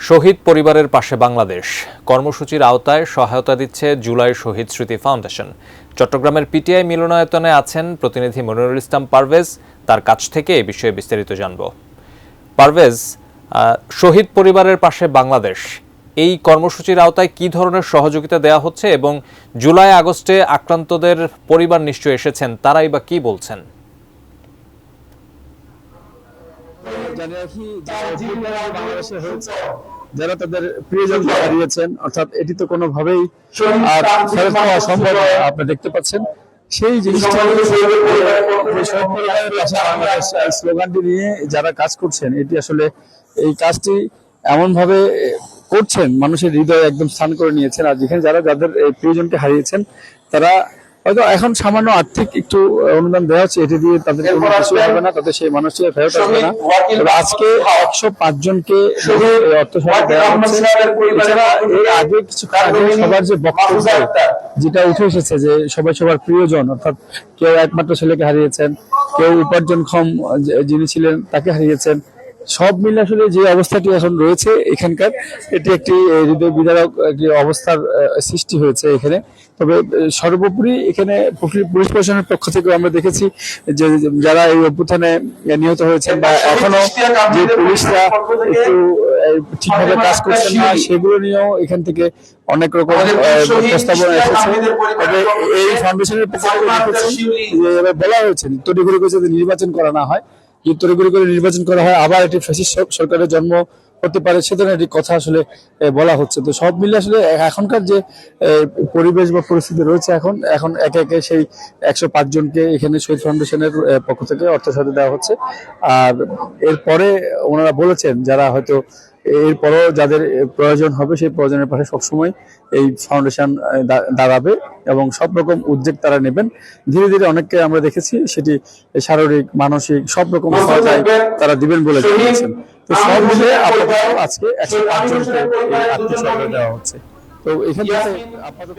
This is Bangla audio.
শহীদ পরিবারের পাশে বাংলাদেশ কর্মসূচির আওতায় সহায়তা দিচ্ছে জুলাই শহীদ স্মৃতি ফাউন্ডেশন। চট্টগ্রামের পিটিআই মিলনায়তনে আছেন প্রতিনিধি মনিরুল ইসলাম পারভেজ। তার কাছ থেকে এই বিষয়ে বিস্তারিত জানব। পারভেজ, শহীদ পরিবারের পাশে বাংলাদেশ এই কর্মসূচির আওতায় কি ধরনের সহযোগিতা দেওয়া হচ্ছে এবং জুলাই আগস্টে আক্রান্তদের পরিবার নিশ্চয়ই এসেছেন, তারাই বা কি বলছেন? যারা তাদের প্রিয়জনকে হারিয়েছেন, অর্থাৎ এটি তো কোনোভাবেই ফেরত পাওয়া সম্ভব নয়। আপনি দেখতে পাচ্ছেন সেই জিনিসটা স্লোগানটি নিয়ে যারা কাজ করছেন, এটি আসলে এই কাজটি এমন ভাবে করছেন মানুষের হৃদয়ে একদম স্থান করে নিয়েছেন। আর যেখানে যারা যাদের প্রিয়জনকে হারিয়েছেন তারা হয়তো এখন সামান্য আর্থিক একটু অনুদান দেওয়া হচ্ছে, এটি দিয়ে তাদের কোনো কিছু হবে না, তাদের সেই মানুষটি ফেরত আসবে না। তবে আজকে 105 জনকে অর্থ সহায়তা দেওয়া হচ্ছে। এছাড়া এর আগে কিছু সবার যে বক্তব্য যেটা উঠে এসেছে যে সবাই সবার প্রিয়জন, অর্থাৎ কেউ একমাত্র ছেলেকে হারিয়েছেন, কেউ উপার্জনক্ষম যিনি ছিলেন তাকে হারিয়েছেন, সব মিলে আসলে যে অবস্থাটি এখন রয়েছে এখানকার, এটি একটি হৃদয় বিদারক একটি অবস্থার সৃষ্টি হয়েছে এখানে। তবে সর্বোপরি এখানে পুলিশ প্রশাসনের পক্ষ থেকে আমরা দেখেছি যে যারা এই অভ্যুত্থানে নিহত হয়েছেন বা এখনো যে পুলিশরা একটু ঠিকভাবে কাজ করছেন না, সেগুলো নিয়েও এখান থেকে অনেক রকম প্রস্তাবনা এসেছে। তবে এই ফাউন্ডেশনের পক্ষ থেকে দেখেছি যে বলা হয়েছে তড়িঘড়ি করে যদি নির্বাচন করা না হয়, যদি তড়িঘড়ি করে নির্বাচন করা হয় আবার এটি ফ্যাসিস্ট সরকারের জন্ম হতে পারে, সে ধরনের একটি কথা আসলে বলা হচ্ছে। তো সব মিলে আসলে এখনকার যে পরিবেশ বা পরিস্থিতি রয়েছে, এখন একে একে সেই 105 জনকে এখানে শহীদ ফাউন্ডেশনের পক্ষ থেকে অর্থ সহায়তা দেওয়া হচ্ছে। আর এরপরে ওনারা বলেছেন যারা হয়তো এরপরও যাদের প্রয়োজন হবে সেই প্রয়োজনের পাশে সবসময় এই ফাউন্ডেশন দাঁড়াবে এবং সব রকম উদ্যোগ তারা নেবেন। ধীরে ধীরে অনেককে আমরা দেখেছি সেটি শারীরিক মানসিক সব রকম সহায়তায় তারা দিবেন বলে জানিয়েছেন। তো সব মিলে আজকে 105 জনকে আর্থিক সহায়তা দেওয়া হচ্ছে। তো এখান থেকে আপাতত